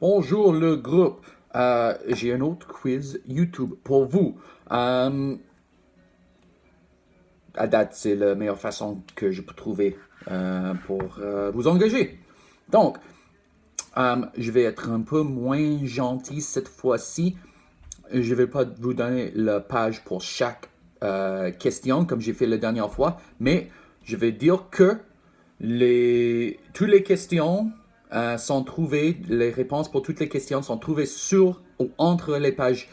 Bonjour le groupe. J'ai un autre quiz YouTube pour vous. À date, c'est la meilleure façon que je peux trouver pour vous engager. Donc, je vais être un peu moins gentil cette fois-ci. Je vais pas vous donner la page pour chaque question comme j'ai fait la dernière fois, mais je vais dire que toutes les questions sont trouvées, les réponses pour toutes les questions sont trouvées sur ou entre les pages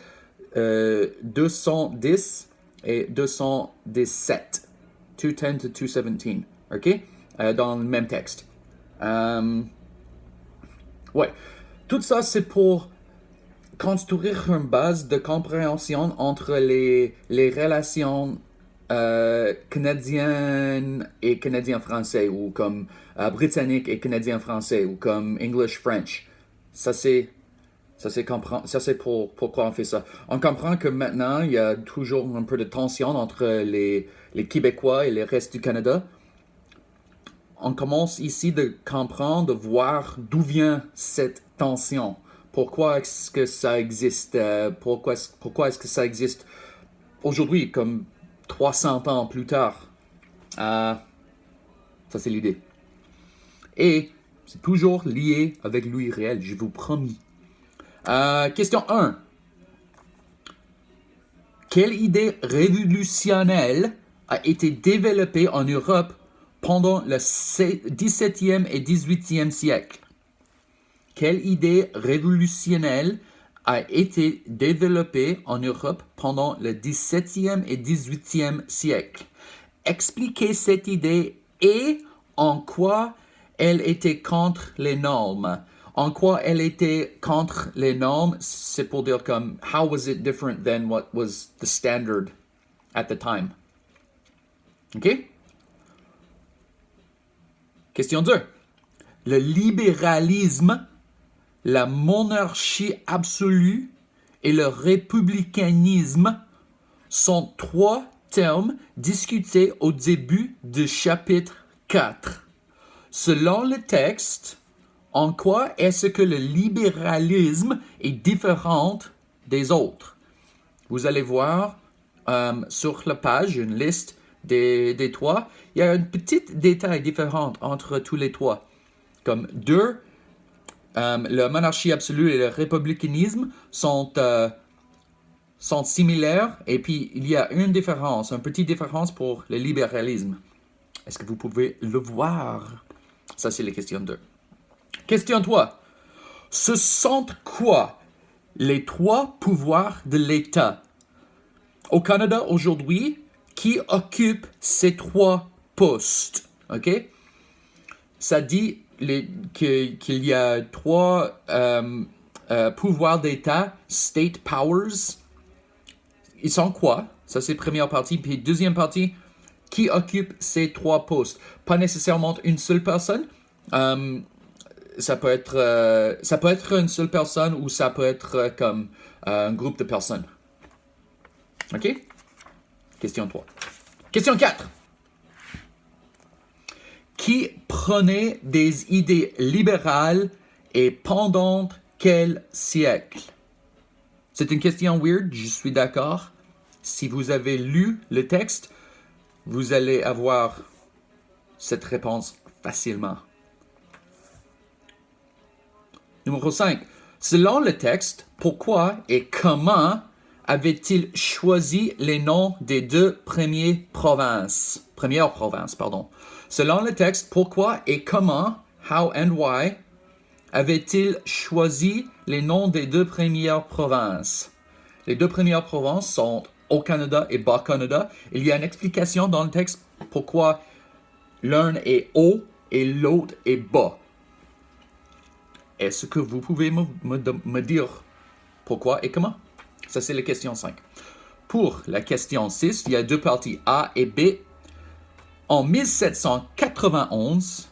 210 et 217. 210 to 217, ok? Dans le même texte. Ouais. Tout ça, c'est pour construire une base de compréhension entre les relations canadiennes et canadien-français, ou comme britannique et canadien-français, ou comme English-French. Ça, c'est ça, c'est pourquoi on fait ça. On comprend que maintenant, il y a toujours un peu de tension entre les Québécois et le reste du Canada. On commence ici de comprendre, de voir d'où vient cette tension. Pourquoi est-ce que ça existe? Pourquoi est-ce que ça existe aujourd'hui, comme 300 ans plus tard? Ça, c'est l'idée. Et c'est toujours lié avec lui réel, je vous promis. Question 1. Quelle idée révolutionnaire a été développée en Europe pendant le XVIIe et XVIIIe siècle? Quelle idée révolutionnaire a été développée en Europe pendant le XVIIe et XVIIIe siècle? Expliquez cette idée et en quoi elle était contre les normes. En quoi elle était contre les normes, c'est pour dire comme how was it different than what was the standard at the time. OK? Question 2. Le libéralisme, la monarchie absolue et le républicanisme sont trois termes discutés au début du chapitre 4. Selon le texte, en quoi est-ce que le libéralisme est différent des autres? Vous allez voir sur la page une liste des trois. Il y a un petit détail différent entre tous les trois. Comme deux, la monarchie absolue et le républicanisme sont similaires, et puis il y a une différence, une petite différence pour le libéralisme. Est-ce que vous pouvez le voir? Ça, c'est la question 2. Question 3. Ce sont quoi les trois pouvoirs de l'État au Canada aujourd'hui qui occupent ces trois postes? OK? Ça dit qu'il y a trois pouvoirs d'État, state powers. Ils sont quoi? Ça, c'est la première partie. Puis deuxième partie, qui occupe ces trois postes? Pas nécessairement une seule personne. Ça peut être une seule personne ou ça peut être comme un groupe de personnes. OK? Question 3. Question 4. Qui prenait des idées libérales et pendant quel siècle? C'est une question weird, je suis d'accord. Si vous avez lu le texte, vous allez avoir cette réponse facilement. Numéro 5. Selon le texte, pourquoi et comment avait-il choisi les noms des deux premières provinces? Selon le texte, pourquoi et comment, how and why, avait-il choisi les noms des deux premières provinces? Les deux premières provinces sont Haut-Canada et Bas-Canada. Il y a une explication dans le texte pourquoi l'un est haut et l'autre est bas. Est-ce que vous pouvez me dire pourquoi et comment? Ça, c'est la question 5. Pour la question 6, il y a deux parties A et B. En 1791,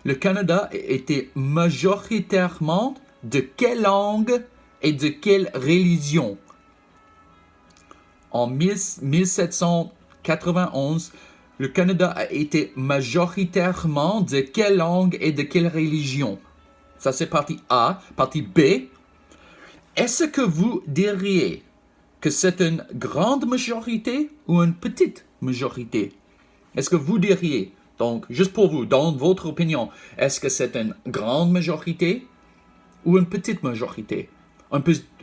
le Canada était majoritairement de quelle langue et de quelle religion? En 1791, le Canada a été majoritairement de quelle langue et de quelle religion? Ça, c'est partie A. Partie B. Est-ce que vous diriez que c'est une grande majorité ou une petite majorité? Est-ce que vous diriez, donc, juste pour vous, dans votre opinion, est-ce que c'est une grande majorité ou une petite majorité?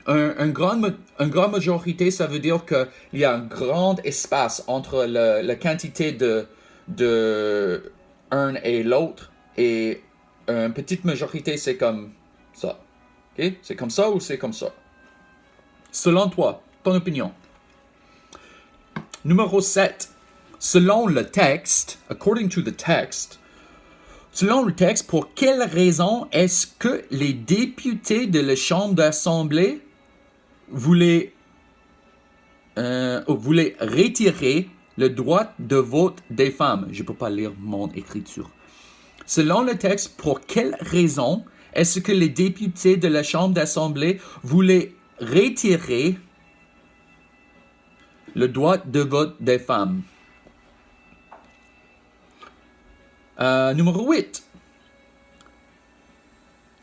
Une grande majorité, ça veut dire qu'il y a un grand espace entre la quantité de un et l'autre, et une petite majorité, c'est comme ça. Okay? C'est comme ça ou c'est comme ça? Selon toi, ton opinion. Numéro 7. Selon le texte, according to the text, selon le texte, pour quelle raison est-ce que les députés de la Chambre d'Assemblée voulaient retirer le droit de vote des femmes? Je ne peux pas lire mon écriture. Selon le texte, pour quelle raison est-ce que les députés de la Chambre d'Assemblée voulaient retirer le droit de vote des femmes? Numéro 8.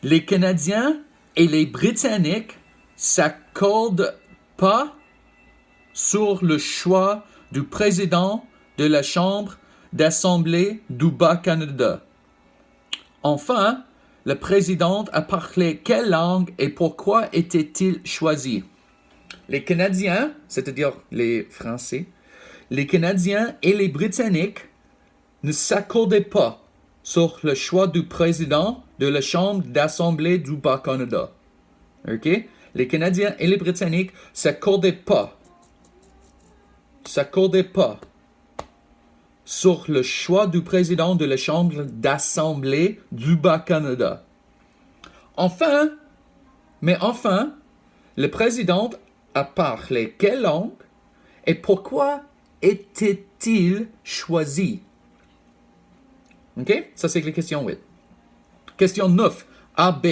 Les Canadiens et les Britanniques s'accordent pas sur le choix du président de la Chambre d'Assemblée du Bas-Canada. Enfin, le président a parlé quelle langue et pourquoi était-il choisi? Les Canadiens, c'est-à-dire les Français, les Canadiens et les Britanniques ne s'accordaient pas sur le choix du président de la Chambre d'Assemblée du Bas-Canada. OK? Les Canadiens et les Britanniques s'accordaient pas sur le choix du président de la Chambre d'Assemblée du Bas-Canada. Enfin, le président a parlé quelle langue et pourquoi était-il choisi? OK? Ça, c'est la question 8. Question 9, AB.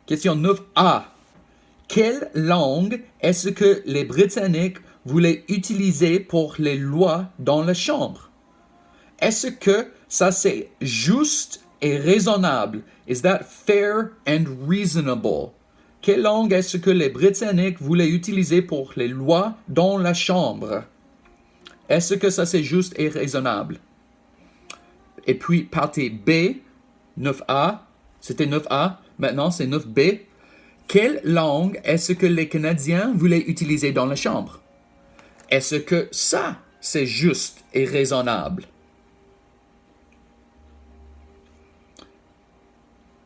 Question 9A. Quelle langue est-ce que les Britanniques voulaient utiliser pour les lois dans la Chambre? Est-ce que ça c'est juste et raisonnable? Is that fair and reasonable? Quelle langue est-ce que les Britanniques voulaient utiliser pour les lois dans la Chambre? Est-ce que ça c'est juste et raisonnable? Et puis partie B, 9A, c'était 9A, maintenant c'est 9B. Quelle langue est-ce que les Canadiens voulaient utiliser dans la Chambre? Est-ce que ça, c'est juste et raisonnable?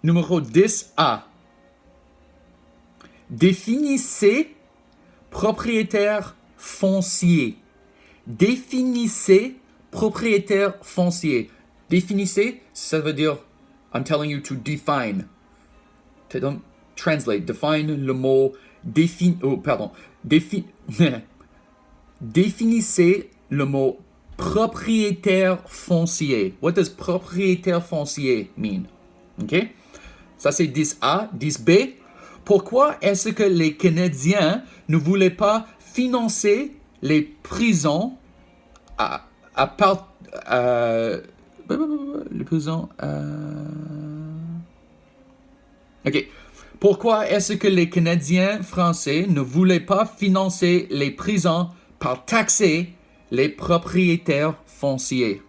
Numéro 10A. Définissez propriétaire foncier. Définissez propriétaire foncier. Définissez, ça veut dire, I'm telling you to define. Translate, define le mot définissez le mot propriétaire foncier. What does propriétaire foncier mean? OK? Ça c'est 10A. 10B. Pourquoi est-ce que les Canadiens ne voulaient pas financer les prisons les prisons OK. Pourquoi est-ce que les Canadiens français ne voulaient pas financer les prisons par taxer les propriétaires fonciers?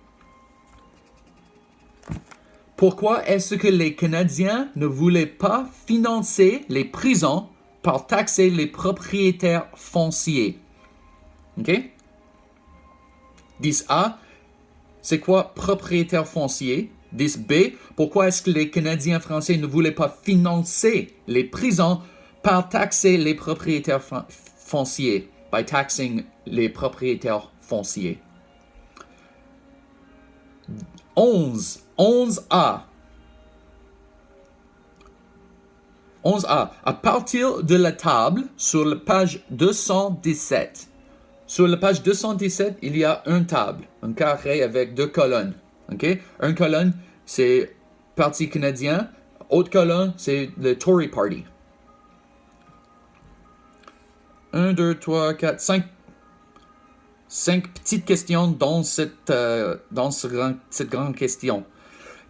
Pourquoi est-ce que les Canadiens ne voulaient pas financer les prisons par taxer les propriétaires fonciers? OK? 10A, c'est quoi propriétaire foncier? 10B, pourquoi est-ce que les Canadiens français ne voulaient pas financer les prisons par taxer les propriétaires fonciers? By taxing les propriétaires fonciers. 11A. 11A. À partir de la table, sur la page 217. Sur la page 217, il y a une table, un carré avec deux colonnes. OK? Une colonne, c'est Parti canadien. Autre colonne, c'est le Tory Party. 1, 2, 3, 4, 5. 5 petites questions dans cette grande question.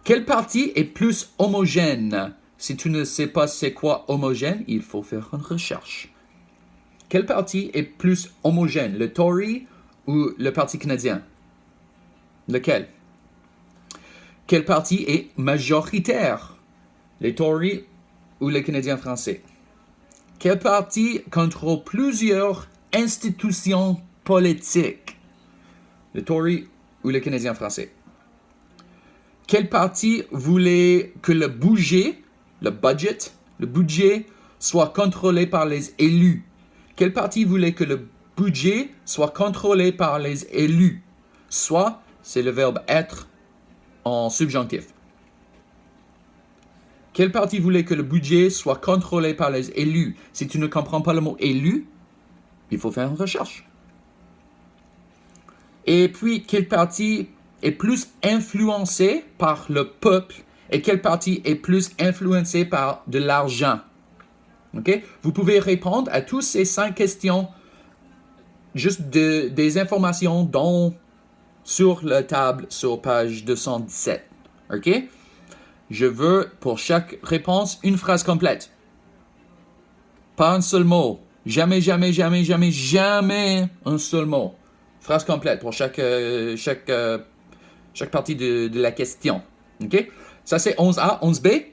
Quelle partie est plus homogène? Si tu ne sais pas c'est quoi homogène, il faut faire une recherche. Quelle partie est plus homogène, le Tory ou le Parti canadien? Lequel? Quelle partie est majoritaire, les Tories ou les Canadiens français? Quel parti contrôle plusieurs institutions politiques, les Tories ou les Canadiens français? Quel parti voulait que le budget soit contrôlé par les élus? Quel parti voulait que le budget soit contrôlé par les élus? Soit, c'est le verbe être en subjonctif. Quel parti voulait que le budget soit contrôlé par les élus? Si tu ne comprends pas le mot élu, il faut faire une recherche. Et puis, quel parti est plus influencé par le peuple et quel parti est plus influencé par de l'argent? Okay? Vous pouvez répondre à toutes ces 5 questions, juste des informations sur la table sur page 217. OK? Je veux pour chaque réponse une phrase complète. Pas un seul mot. Jamais, jamais, jamais, jamais, jamais un seul mot. Phrase complète pour chaque partie de la question. OK? Ça, c'est 11A. 11B.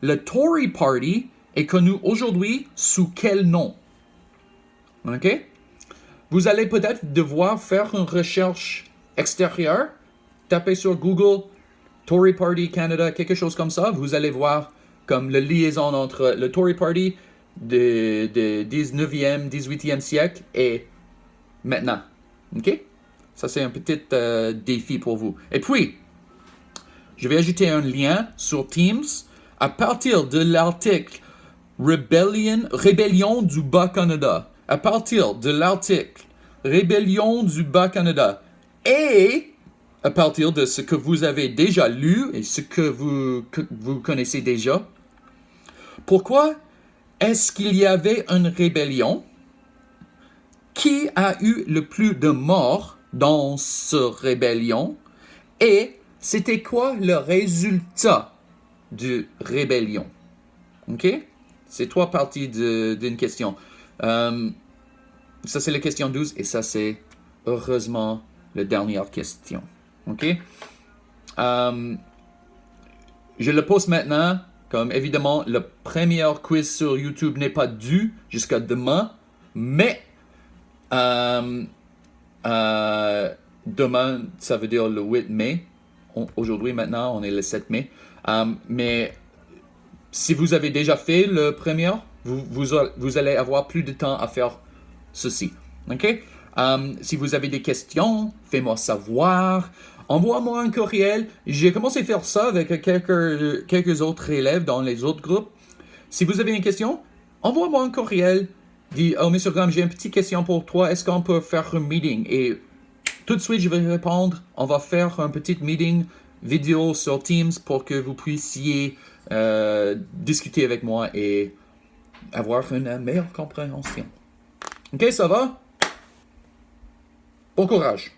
Le Tory Party est connu aujourd'hui sous quel nom? OK? Vous allez peut-être devoir faire une recherche extérieure. Tapez sur Google Tory Party Canada, quelque chose comme ça. Vous allez voir comme la liaison entre le Tory Party de 19e, 18e siècle et maintenant. OK? Ça, c'est un petit défi pour vous. Et puis, je vais ajouter un lien sur Teams à partir de l'article Rébellion du Bas-Canada. À partir de l'article Rébellion du Bas-Canada et à partir de ce que vous avez déjà lu et ce que vous connaissez déjà. Pourquoi est-ce qu'il y avait une rébellion? Qui a eu le plus de morts dans cette rébellion? Et c'était quoi le résultat de rébellion? OK? C'est 3 parties d'une question. Ça, c'est la question 12 et ça, c'est heureusement la dernière question. OK? Je le poste maintenant. Comme évidemment, le premier quiz sur YouTube n'est pas dû jusqu'à demain. Mais demain, ça veut dire le 8 mai. Aujourd'hui, maintenant, on est le 7 mai. Mais si vous avez déjà fait le premier, vous allez avoir plus de temps à faire ceci. OK? Si vous avez des questions, faites-moi savoir. Envoie-moi un courriel. J'ai commencé à faire ça avec quelques autres élèves dans les autres groupes. Si vous avez une question, envoie-moi un courriel. Dis, oh, Mr. Graham, j'ai une petite question pour toi. Est-ce qu'on peut faire un meeting? Et tout de suite, je vais répondre. On va faire un petit meeting vidéo sur Teams pour que vous puissiez discuter avec moi et avoir une meilleure compréhension. OK, ça va? Bon courage.